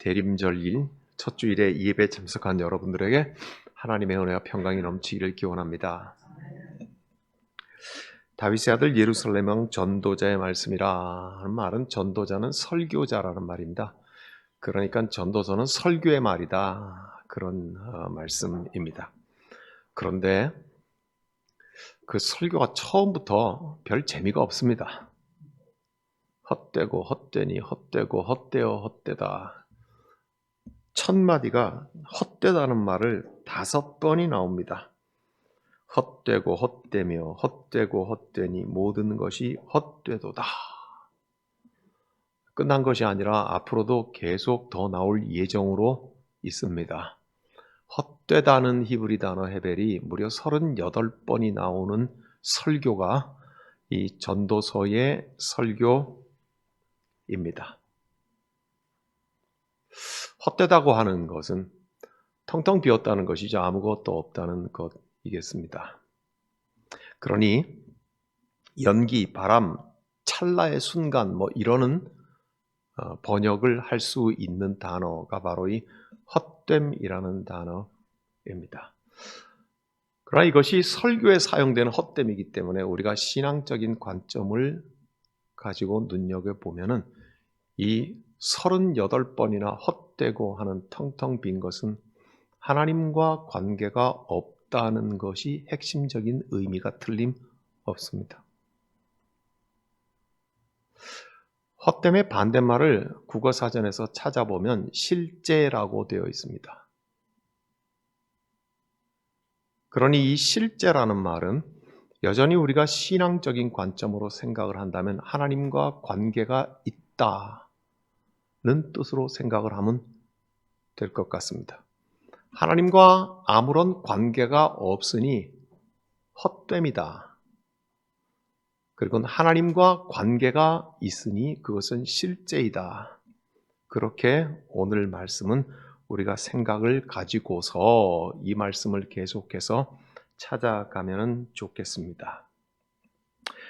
대림절일 첫 주일에 예배 참석한 여러분들에게 하나님의 은혜와 평강이 넘치기를 기원합니다. 다윗의 아들 예루살렘 왕 전도자의 말씀이라 하는 말은 전도자는 설교자라는 말입니다. 그러니까 전도서는 설교의 말이다. 그런 말씀입니다. 그런데 그 설교가 처음부터 별 재미가 없습니다. 헛되고 헛되니 헛되고 헛되어 헛되다. 첫 마디가 헛되다는 말을 5번이 나옵니다. 헛되고 헛되며 헛되고 헛되니 모든 것이 헛되도다. 끝난 것이 아니라 앞으로도 계속 더 나올 예정으로 있습니다. 헛되다는 히브리 단어 헤벨이 무려 38번이 나오는 설교가 이 전도서의 설교입니다. 헛되다고 하는 것은 텅텅 비었다는 것이죠. 아무것도 없다는 것이겠습니다. 그러니 연기, 바람, 찰나의 순간 이러는 번역을 할 수 있는 단어가 바로 이 헛됨이라는 단어입니다. 그러나 이것이 설교에 사용되는 헛됨이기 때문에 우리가 신앙적인 관점을 가지고 눈여겨보면은 이 38번이나 헛되고 하는 텅텅 빈 것은 하나님과 관계가 없다는 것이 핵심적인 의미가 틀림없습니다. 헛됨의 반대말을 국어사전에서 찾아보면 실제라고 되어 있습니다. 그러니 이 실제라는 말은 여전히 우리가 신앙적인 관점으로 생각을 한다면 하나님과 관계가 있다는 뜻으로 생각을 하면 될 것 같습니다. 하나님과 아무런 관계가 없으니 헛됨이다. 그리고 하나님과 관계가 있으니 그것은 실제이다. 그렇게 오늘 말씀은 우리가 생각을 가지고서 이 말씀을 계속해서 찾아가면 좋겠습니다.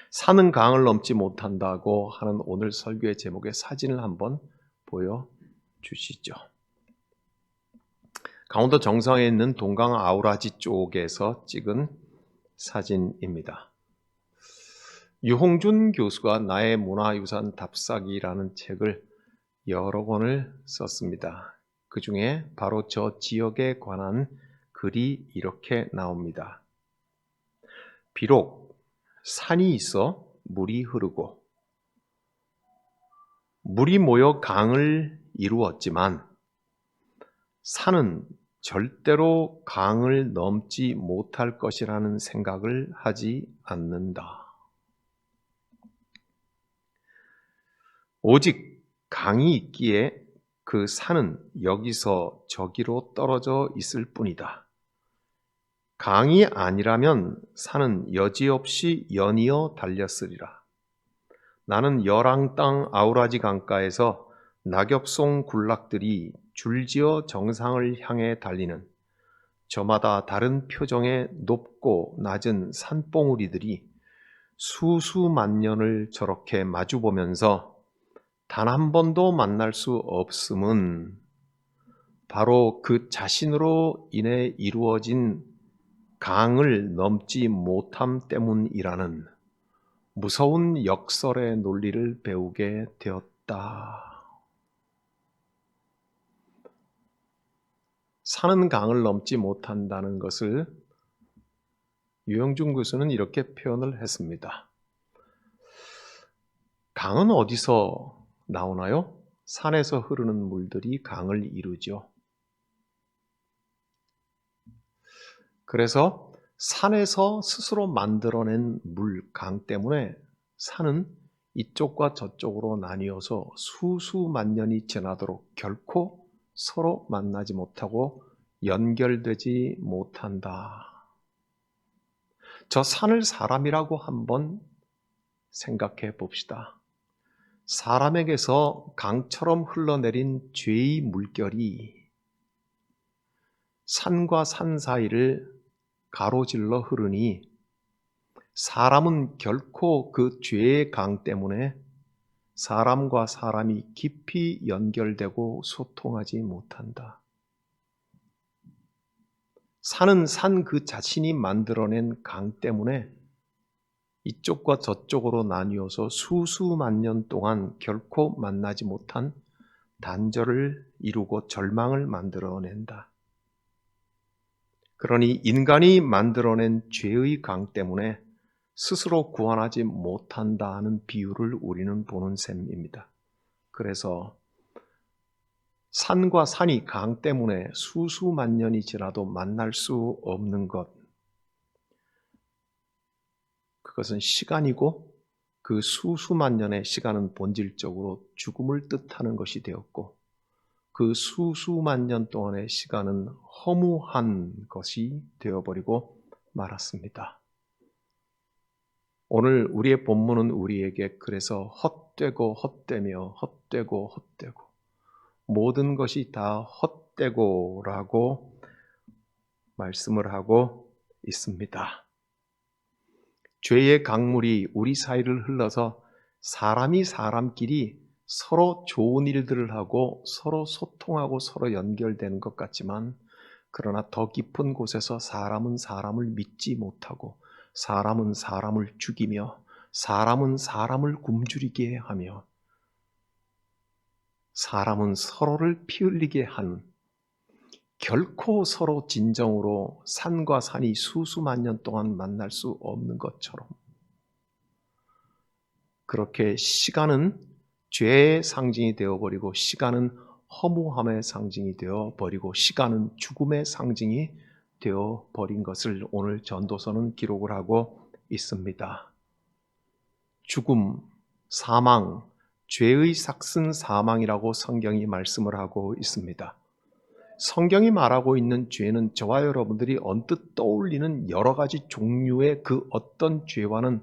산은 강을 넘지 못한다고 하는 오늘 설교의 제목의 사진을 한번 보여주시죠. 강원도 정상에 있는 동강 아우라지 쪽에서 찍은 사진입니다. 유홍준 교수가 나의 문화유산 답사기라는 책을 여러 권을 썼습니다. 그 중에 바로 저 지역에 관한 글이 이렇게 나옵니다. 비록 산이 있어 물이 흐르고 물이 모여 강을 이루었지만 산은 절대로 강을 넘지 못할 것이라는 생각을 하지 않는다. 오직 강이 있기에 그 산은 여기서 저기로 떨어져 있을 뿐이다. 강이 아니라면 산은 여지없이 연이어 달렸으리라. 나는 열왕 땅 아우라지 강가에서 낙엽송 군락들이 줄지어 정상을 향해 달리는 저마다 다른 표정의 높고 낮은 산봉우리들이 수수만 년을 저렇게 마주보면서 단 한 번도 만날 수 없음은 바로 그 자신으로 인해 이루어진 강을 넘지 못함 때문이라는 무서운 역설의 논리를 배우게 되었다. 산은 강을 넘지 못한다는 것을 유영준 교수는 이렇게 표현을 했습니다. 강은 어디서 나오나요? 산에서 흐르는 물들이 강을 이루죠. 그래서 산에서 스스로 만들어낸 물, 강 때문에 산은 이쪽과 저쪽으로 나뉘어서 수수만 년이 지나도록 결코 서로 만나지 못하고 연결되지 못한다. 저 산을 사람이라고 한번 생각해 봅시다. 사람에게서 강처럼 흘러내린 죄의 물결이 산과 산 사이를 가로질러 흐르니 사람은 결코 그 죄의 강 때문에 사람과 사람이 깊이 연결되고 소통하지 못한다. 산은 산 그 자신이 만들어낸 강 때문에 이쪽과 저쪽으로 나뉘어서 수수만 년 동안 결코 만나지 못한 단절을 이루고 절망을 만들어낸다. 그러니 인간이 만들어낸 죄의 강 때문에 스스로 구원하지 못한다 하는 비유를 우리는 보는 셈입니다. 그래서 산과 산이 강 때문에 수수만 년이 지나도 만날 수 없는 것, 그것은 시간이고 그 수수만 년의 시간은 본질적으로 죽음을 뜻하는 것이 되었고 그 수수만 년 동안의 시간은 허무한 것이 되어버리고 말았습니다. 오늘 우리의 본문은 우리에게 그래서 헛되고 헛되며 헛되고 헛되고 모든 것이 다 헛되고 라고 말씀을 하고 있습니다. 죄의 강물이 우리 사이를 흘러서 사람이 사람끼리 서로 좋은 일들을 하고 서로 소통하고 서로 연결되는 것 같지만 그러나 더 깊은 곳에서 사람은 사람을 믿지 못하고 사람은 사람을 죽이며 사람은 사람을 굶주리게 하며 사람은 서로를 피 흘리게 한 결코 서로 진정으로 산과 산이 수수만 년 동안 만날 수 없는 것처럼 그렇게 시간은 죄의 상징이 되어버리고 시간은 허무함의 상징이 되어버리고 시간은 죽음의 상징이 되어버린 것을 오늘 전도서는 기록을 하고 있습니다. 죽음, 사망, 죄의 삭슨 사망이라고 성경이 말씀을 하고 있습니다. 성경이 말하고 있는 죄는 저와 여러분들이 언뜻 떠올리는 여러 가지 종류의 그 어떤 죄와는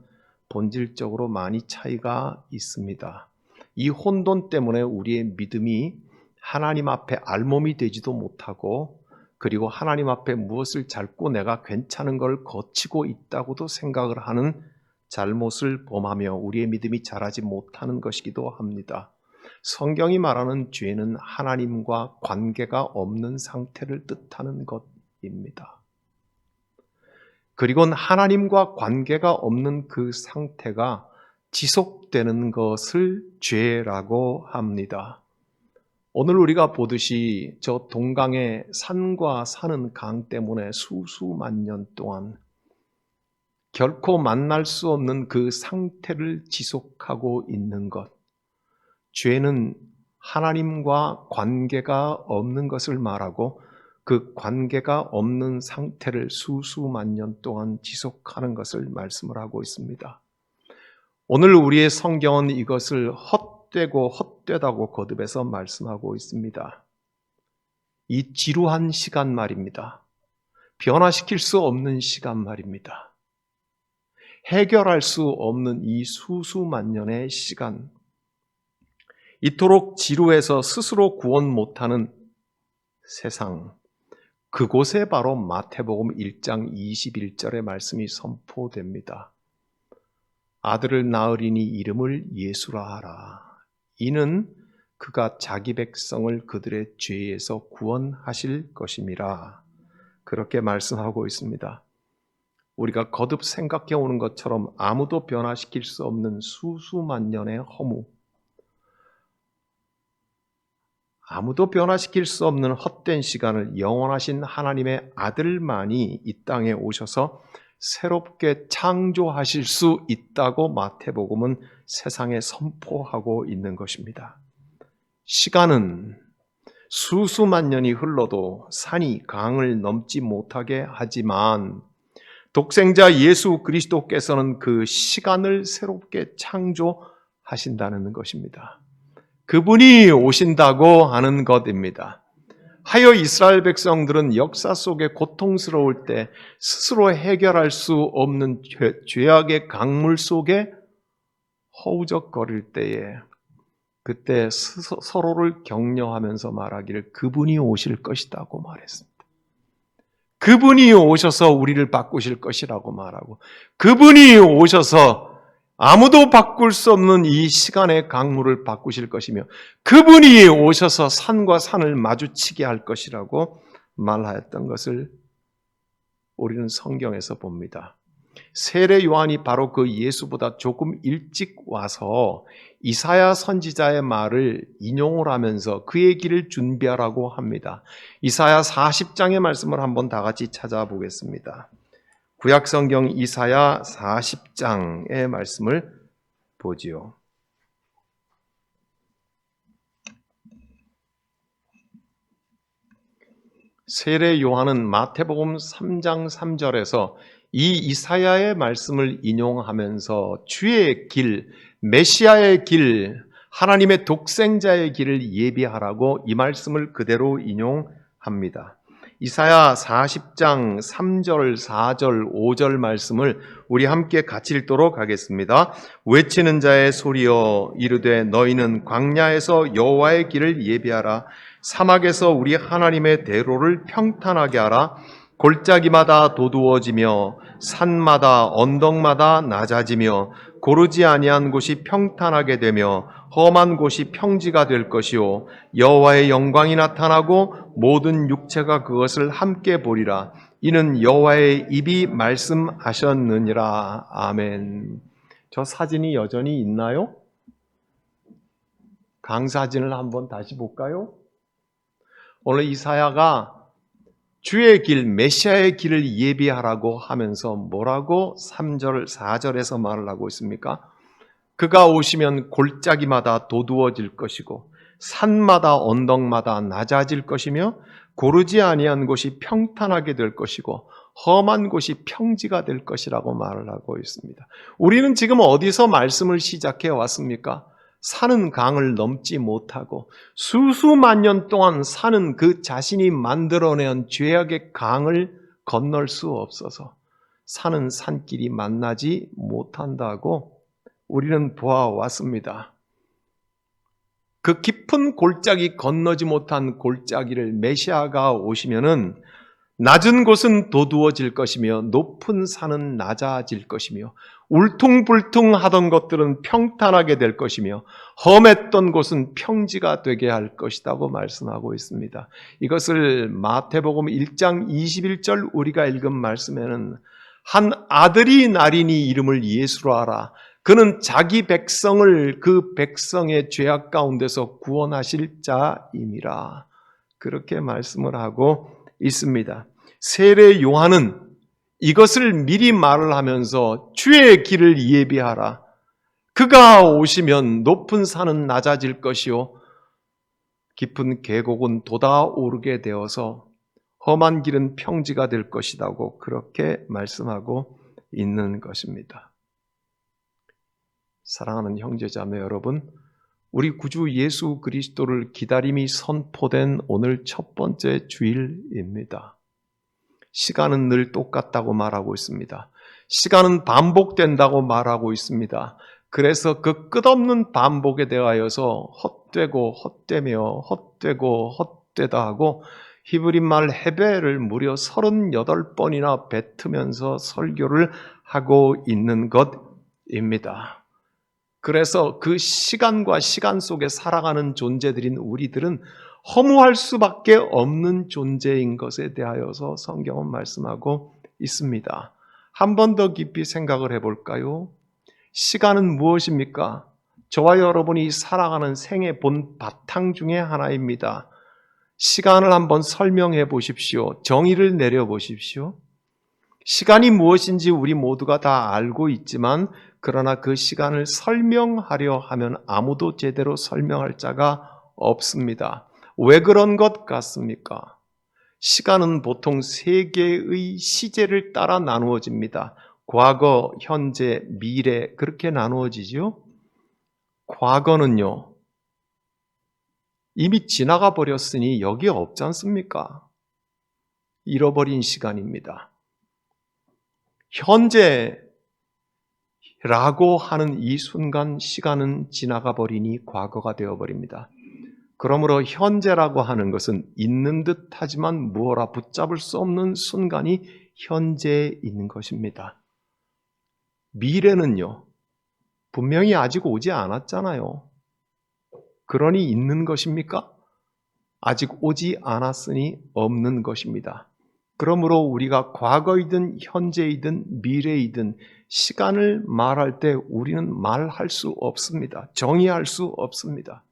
본질적으로 많이 차이가 있습니다. 이 혼돈 때문에 우리의 믿음이 하나님 앞에 알몸이 되지도 못하고 그리고 하나님 앞에 무엇을 잡고 내가 괜찮은 걸 거치고 있다고도 생각을 하는 잘못을 범하며 우리의 믿음이 자라지 못하는 것이기도 합니다. 성경이 말하는 죄는 하나님과 관계가 없는 상태를 뜻하는 것입니다. 그리고 하나님과 관계가 없는 그 상태가 지속되는 것을 죄라고 합니다. 오늘 우리가 보듯이 저 동강의 산과 산은 강 때문에 수수만 년 동안 결코 만날 수 없는 그 상태를 지속하고 있는 것, 죄는 하나님과 관계가 없는 것을 말하고 그 관계가 없는 상태를 수수만 년 동안 지속하는 것을 말씀을 하고 있습니다. 오늘 우리의 성경은 이것을 헛되고 헛되다고 거듭해서 말씀하고 있습니다. 이 지루한 시간 말입니다. 변화시킬 수 없는 시간 말입니다. 해결할 수 없는 이 수수만년의 시간, 이토록 지루해서 스스로 구원 못하는 세상, 그곳에 바로 마태복음 1장 21절의 말씀이 선포됩니다. 아들을 낳으리니 이름을 예수라 하라. 이는 그가 자기 백성을 그들의 죄에서 구원하실 것임이라. 그렇게 말씀하고 있습니다. 우리가 거듭 생각해 오는 것처럼 아무도 변화시킬 수 없는 수수만년의 허무, 아무도 변화시킬 수 없는 헛된 시간을 영원하신 하나님의 아들만이 이 땅에 오셔서 새롭게 창조하실 수 있다고 마태복음은 세상에 선포하고 있는 것입니다. 시간은 수수만 년이 흘러도 산이 강을 넘지 못하게 하지만 독생자 예수 그리스도께서는 그 시간을 새롭게 창조하신다는 것입니다. 그분이 오신다고 하는 것입니다. 하여 이스라엘 백성들은 역사 속에 고통스러울 때 스스로 해결할 수 없는 죄악의 강물 속에 허우적거릴 때에 그때 서로를 격려하면서 말하기를 그분이 오실 것이라고 말했습니다. 그분이 오셔서 우리를 바꾸실 것이라고 말하고 그분이 오셔서 아무도 바꿀 수 없는 이 시간의 강물을 바꾸실 것이며 그분이 오셔서 산과 산을 마주치게 할 것이라고 말하였던 것을 우리는 성경에서 봅니다. 세례 요한이 바로 그 예수보다 조금 일찍 와서 이사야 선지자의 말을 인용을 하면서 그의 길을 준비하라고 합니다. 이사야 40장의 말씀을 한번 다 같이 찾아보겠습니다. 구약성경 이사야 40장의 말씀을 보지요. 세례 요한은 마태복음 3장 3절에서 이 이사야의 말씀을 인용하면서 주의 길, 메시아의 길, 하나님의 독생자의 길을 예비하라고 이 말씀을 그대로 인용합니다. 이사야 40장 3절, 4절, 5절 말씀을 우리 함께 같이 읽도록 하겠습니다. 외치는 자의 소리여 이르되 너희는 광야에서 여호와의 길을 예비하라. 사막에서 우리 하나님의 대로를 평탄하게 하라. 골짜기마다 도두어지며 산마다 언덕마다 낮아지며 고르지 아니한 곳이 평탄하게 되며 험한 곳이 평지가 될 것이요 여호와의 영광이 나타나고 모든 육체가 그것을 함께 보리라. 이는 여호와의 입이 말씀하셨느니라. 아멘. 저 사진이 여전히 있나요? 강사진을 한번 다시 볼까요? 오늘 이사야가 주의 길, 메시아의 길을 예비하라고 하면서 뭐라고 3절, 4절에서 말을 하고 있습니까? 그가 오시면 골짜기마다 도두어질 것이고 산마다 언덕마다 낮아질 것이며 고르지 아니한 곳이 평탄하게 될 것이고 험한 곳이 평지가 될 것이라고 말을 하고 있습니다. 우리는 지금 어디서 말씀을 시작해 왔습니까? 산은 강을 넘지 못하고 수수만 년 동안 산은 그 자신이 만들어낸 죄악의 강을 건널 수 없어서 산은 산길이 만나지 못한다고 우리는 보아왔습니다. 그 깊은 골짜기 건너지 못한 골짜기를 메시아가 오시면은 낮은 곳은 도두어질 것이며 높은 산은 낮아질 것이며 울퉁불퉁하던 것들은 평탄하게 될 것이며 험했던 곳은 평지가 되게 할 것이라고 말씀하고 있습니다. 이것을 마태복음 1장 21절 우리가 읽은 말씀에는 한 아들이 나리니 이름을 예수로 하라. 그는 자기 백성을 그 백성의 죄악 가운데서 구원하실 자임이라. 그렇게 말씀을 하고 있습니다. 세례 요한은 이것을 미리 말을 하면서 주의 길을 예비하라. 그가 오시면 높은 산은 낮아질 것이요 깊은 계곡은 돋아오르게 되어서 험한 길은 평지가 될 것이라고 그렇게 말씀하고 있는 것입니다. 사랑하는 형제자매 여러분, 우리 구주 예수 그리스도를 기다림이 선포된 오늘 첫 번째 주일입니다. 시간은 늘 똑같다고 말하고 있습니다. 시간은 반복된다고 말하고 있습니다. 그래서 그 끝없는 반복에 대하여서 헛되고 헛되며 헛되고 헛되다 하고 히브리 말 헤베를 무려 38번이나 뱉으면서 설교를 하고 있는 것입니다. 그래서 그 시간과 시간 속에 살아가는 존재들인 우리들은 허무할 수밖에 없는 존재인 것에 대하여서 성경은 말씀하고 있습니다. 한 번 더 깊이 생각을 해볼까요? 시간은 무엇입니까? 저와 여러분이 살아가는 생의 본 바탕 중에 하나입니다. 시간을 한번 설명해 보십시오. 정의를 내려 보십시오. 시간이 무엇인지 우리 모두가 다 알고 있지만 그러나 그 시간을 설명하려 하면 아무도 제대로 설명할 자가 없습니다. 왜 그런 것 같습니까? 시간은 보통 세 개의 시제를 따라 나누어집니다. 과거, 현재, 미래 그렇게 나누어지죠. 과거는요. 이미 지나가 버렸으니 여기 없지 않습니까? 잃어버린 시간입니다. 현재라고 하는 이 순간 시간은 지나가 버리니 과거가 되어버립니다. 그러므로 현재라고 하는 것은 있는 듯 하지만 무어라 붙잡을 수 없는 순간이 현재에 있는 것입니다. 미래는요, 분명히 아직 오지 않았잖아요. 그러니 있는 것입니까? 아직 오지 않았으니 없는 것입니다. 그러므로 우리가 과거이든 현재이든 미래이든 시간을 말할 때 우리는 말할 수 없습니다. 정의할 수 없습니다.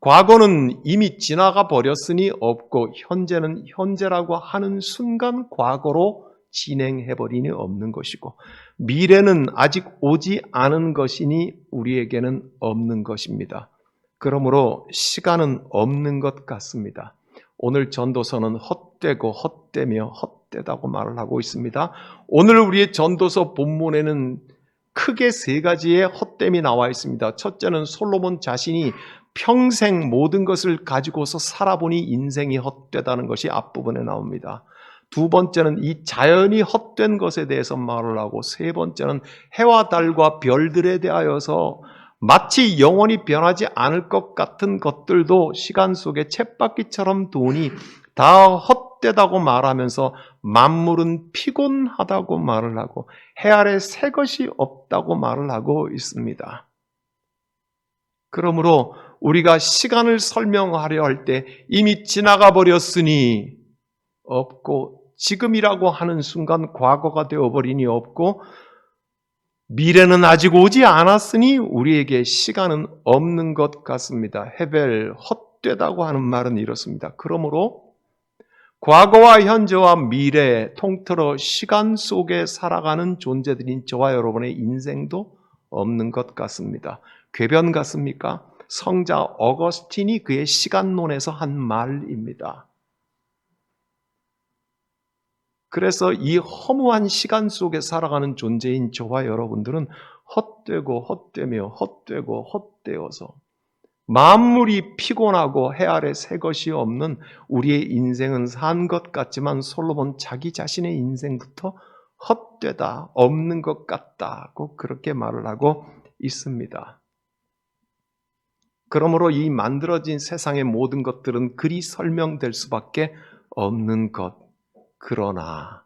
과거는 이미 지나가 버렸으니 없고 현재는 현재라고 하는 순간 과거로 진행해버리니 없는 것이고 미래는 아직 오지 않은 것이니 우리에게는 없는 것입니다. 그러므로 시간은 없는 것 같습니다. 오늘 전도서는 헛되고 헛되며 헛되다고 말을 하고 있습니다. 오늘 우리의 전도서 본문에는 크게 세 가지의 헛됨이 나와 있습니다. 첫째는 솔로몬 자신이 평생 모든 것을 가지고서 살아보니 인생이 헛되다는 것이 앞부분에 나옵니다. 두 번째는 이 자연이 헛된 것에 대해서 말을 하고 세 번째는 해와 달과 별들에 대하여서 마치 영원히 변하지 않을 것 같은 것들도 시간 속에 쳇바퀴처럼 도니 다 헛되다고 말하면서 만물은 피곤하다고 말을 하고 해 아래 새 것이 없다고 말을 하고 있습니다. 그러므로 우리가 시간을 설명하려 할 때 이미 지나가 버렸으니 없고 지금이라고 하는 순간 과거가 되어버리니 없고 미래는 아직 오지 않았으니 우리에게 시간은 없는 것 같습니다. 헤벨 헛되다고 하는 말은 이렇습니다. 그러므로 과거와 현재와 미래 통틀어 시간 속에 살아가는 존재들인 저와 여러분의 인생도 없는 것 같습니다. 궤변 같습니까? 성자 어거스틴이 그의 시간론에서 한 말입니다. 그래서 이 허무한 시간 속에 살아가는 존재인 저와 여러분들은 헛되고 헛되며 헛되고 헛되어서 만물이 피곤하고 해 아래 새 것이 없는 우리의 인생은 산 것 같지만 솔로몬 자기 자신의 인생부터 헛되다, 없는 것 같다고 그렇게 말을 하고 있습니다. 그러므로 이 만들어진 세상의 모든 것들은 그리 설명될 수밖에 없는 것. 그러나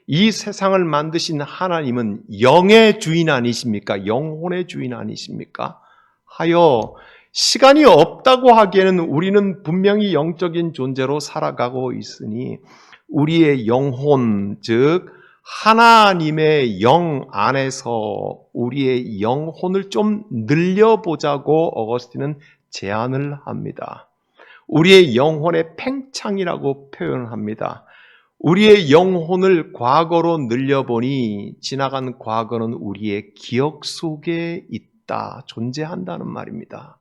이 세상을 만드신 하나님은 영의 주인 아니십니까? 영혼의 주인 아니십니까? 하여 시간이 없다고 하기에는 우리는 분명히 영적인 존재로 살아가고 있으니 우리의 영혼, 즉 하나님의 영 안에서 우리의 영혼을 좀 늘려보자고 어거스틴은 제안을 합니다. 우리의 영혼의 팽창이라고 표현합니다. 우리의 영혼을 과거로 늘려보니 지나간 과거는 우리의 기억 속에 있다, 존재한다는 말입니다.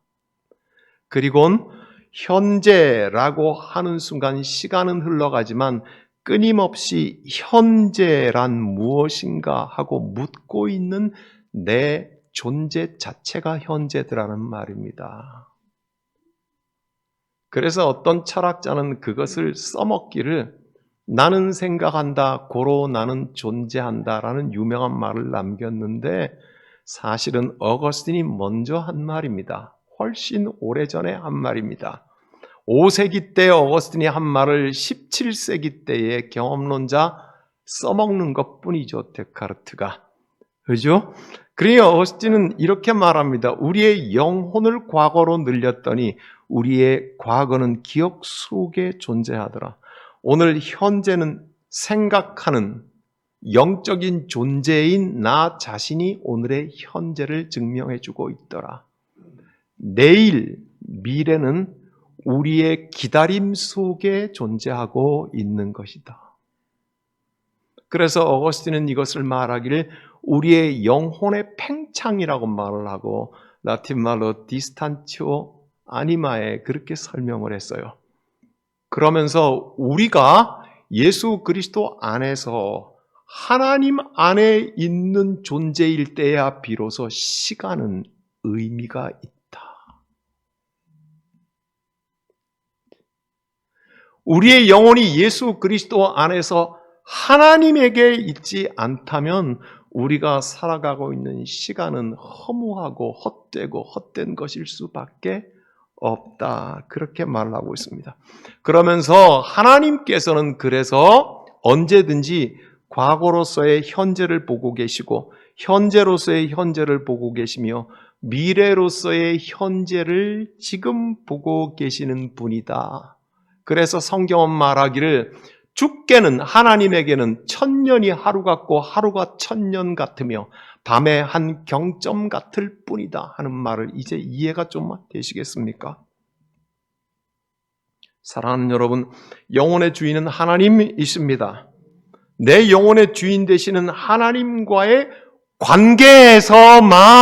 그리고 현재라고 하는 순간 시간은 흘러가지만 끊임없이 현재란 무엇인가 하고 묻고 있는 내 존재 자체가 현재더라는 말입니다. 그래서 어떤 철학자는 그것을 써먹기를 나는 생각한다, 고로 나는 존재한다 라는 유명한 말을 남겼는데 사실은 어거스틴이 먼저 한 말입니다. 훨씬 오래전에 한 말입니다. 5세기 때 어거스틴이 한 말을 17세기 때의 경험론자 써먹는 것뿐이죠. 데카르트가. 그죠? 그러니 어거스틴은 이렇게 말합니다. 우리의 영혼을 과거로 늘렸더니 우리의 과거는 기억 속에 존재하더라. 오늘 현재는 생각하는 영적인 존재인 나 자신이 오늘의 현재를 증명해주고 있더라. 내일, 미래는 우리의 기다림 속에 존재하고 있는 것이다. 그래서 어거스틴은 이것을 말하기를 우리의 영혼의 팽창이라고 말을 하고 라틴 말로 디스탄티오 아니마에 그렇게 설명을 했어요. 그러면서 우리가 예수 그리스도 안에서 하나님 안에 있는 존재일 때야 비로소 시간은 의미가 있다. 우리의 영혼이 예수 그리스도 안에서 하나님에게 있지 않다면 우리가 살아가고 있는 시간은 허무하고 헛되고 헛된 것일 수밖에 없다. 그렇게 말을 하고 있습니다. 그러면서 하나님께서는 그래서 언제든지 과거로서의 현재를 보고 계시고 현재로서의 현재를 보고 계시며 미래로서의 현재를 지금 보고 계시는 분이다. 그래서 성경은 말하기를 주께는 하나님에게는 천년이 하루 같고 하루가 천년 같으며 밤의 한 경점 같을 뿐이다 하는 말을 이제 이해가 좀 되시겠습니까? 사랑하는 여러분, 영혼의 주인은 하나님이십니다. 내 영혼의 주인 되시는 하나님과의 관계에서만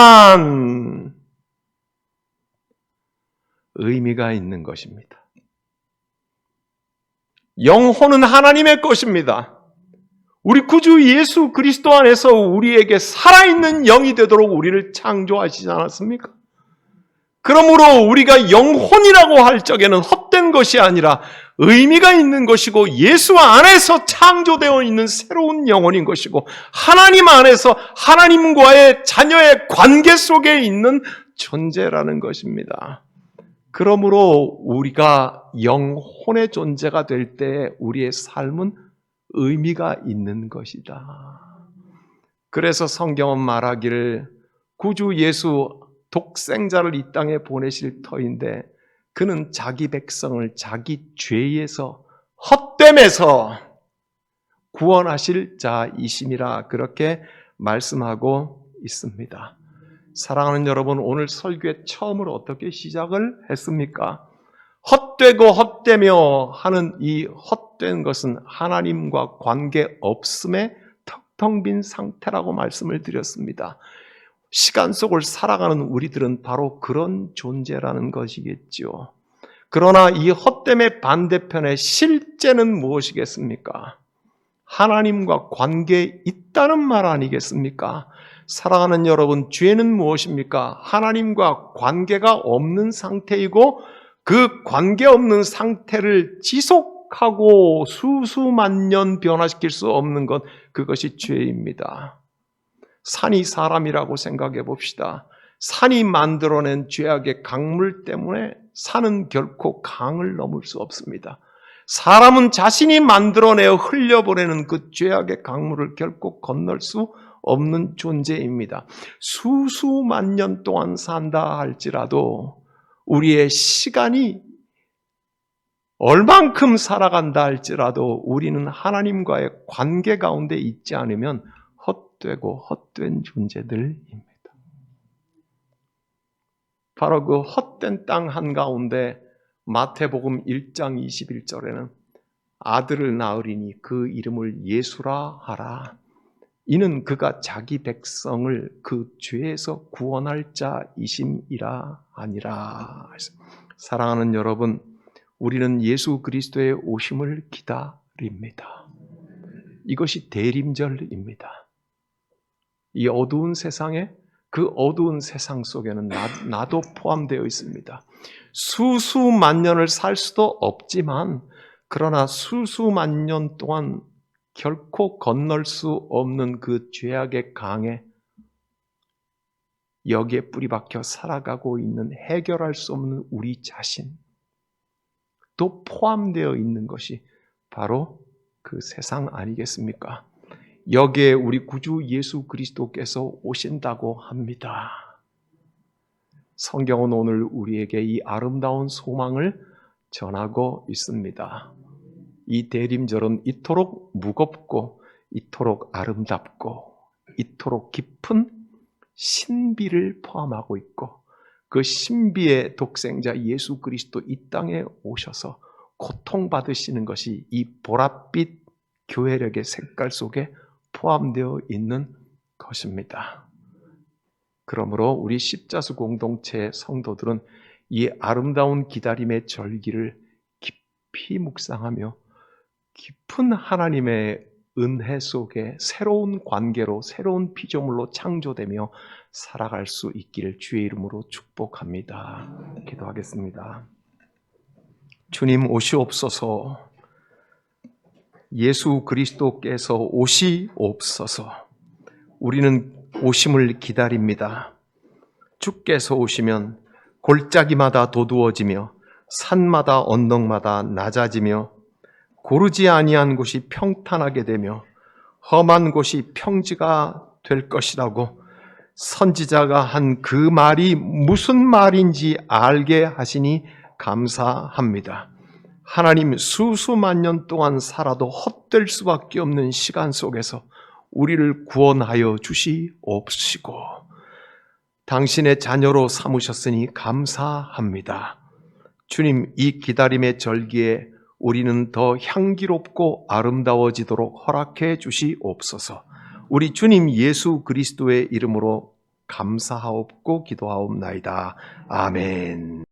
의미가 있는 것입니다. 영혼은 하나님의 것입니다. 우리 구주 예수 그리스도 안에서 우리에게 살아있는 영이 되도록 우리를 창조하시지 않았습니까? 그러므로 우리가 영혼이라고 할 적에는 헛된 것이 아니라 의미가 있는 것이고 예수 안에서 창조되어 있는 새로운 영혼인 것이고 하나님 안에서 하나님과의 자녀의 관계 속에 있는 존재라는 것입니다. 그러므로 우리가 영혼의 존재가 될 때 우리의 삶은 의미가 있는 것이다. 그래서 성경은 말하기를 구주 예수 독생자를 이 땅에 보내실 터인데 그는 자기 백성을 자기 죄에서 헛됨에서 구원하실 자이심이라 그렇게 말씀하고 있습니다. 사랑하는 여러분, 오늘 설교의 처음으로 어떻게 시작을 했습니까? 헛되고 헛되며 하는 이 헛된 것은 하나님과 관계 없음의 텅텅 빈 상태라고 말씀을 드렸습니다. 시간 속을 살아가는 우리들은 바로 그런 존재라는 것이겠죠. 그러나 이 헛됨의 반대편의 실제는 무엇이겠습니까? 하나님과 관계에 있다는 말 아니겠습니까? 사랑하는 여러분, 죄는 무엇입니까? 하나님과 관계가 없는 상태이고 그 관계 없는 상태를 지속하고 수수만 년 변화시킬 수 없는 것, 그것이 죄입니다. 산이 사람이라고 생각해 봅시다. 산이 만들어낸 죄악의 강물 때문에 산은 결코 강을 넘을 수 없습니다. 사람은 자신이 만들어내어 흘려보내는 그 죄악의 강물을 결코 건널 수 없는 존재입니다. 수수만 년 동안 산다 할지라도 우리의 시간이 얼만큼 살아간다 할지라도 우리는 하나님과의 관계 가운데 있지 않으면 헛되고 헛된 존재들입니다. 바로 그 헛된 땅 한가운데 마태복음 1장 21절에는 아들을 낳으리니 그 이름을 예수라 하라. 이는 그가 자기 백성을 그 죄에서 구원할 자이심이라 아니라. 사랑하는 여러분, 우리는 예수 그리스도의 오심을 기다립니다. 이것이 대림절입니다. 이 어두운 세상에, 그 어두운 세상 속에는 나도 포함되어 있습니다. 수수만 년을 살 수도 없지만 그러나 수수만 년 동안 결코 건널 수 없는 그 죄악의 강에 여기에 뿌리박혀 살아가고 있는 해결할 수 없는 우리 자신 또 포함되어 있는 것이 바로 그 세상 아니겠습니까? 여기에 우리 구주 예수 그리스도께서 오신다고 합니다. 성경은 오늘 우리에게 이 아름다운 소망을 전하고 있습니다. 이 대림절은 이토록 무겁고 이토록 아름답고 이토록 깊은 신비를 포함하고 있고 그 신비의 독생자 예수 그리스도 이 땅에 오셔서 고통받으시는 것이 이 보랏빛 교회력의 색깔 속에 포함되어 있는 것입니다. 그러므로 우리 십자수 공동체 성도들은 이 아름다운 기다림의 절기를 깊이 묵상하며 깊은 하나님의 은혜 속에 새로운 관계로 새로운 피조물로 창조되며 살아갈 수 있기를 주의 이름으로 축복합니다. 기도하겠습니다. 주님 오시옵소서. 예수 그리스도께서 오시옵소서. 우리는 오심을 기다립니다. 주께서 오시면 골짜기마다 도두어지며 산마다 언덕마다 낮아지며 고르지 아니한 곳이 평탄하게 되며 험한 곳이 평지가 될 것이라고 선지자가 한 그 말이 무슨 말인지 알게 하시니 감사합니다. 하나님, 수수만 년 동안 살아도 헛될 수밖에 없는 시간 속에서 우리를 구원하여 주시옵시고 당신의 자녀로 삼으셨으니 감사합니다. 주님, 이 기다림의 절기에 우리는 더 향기롭고 아름다워지도록 허락해 주시옵소서. 우리 주님 예수 그리스도의 이름으로 감사하옵고 기도하옵나이다. 아멘.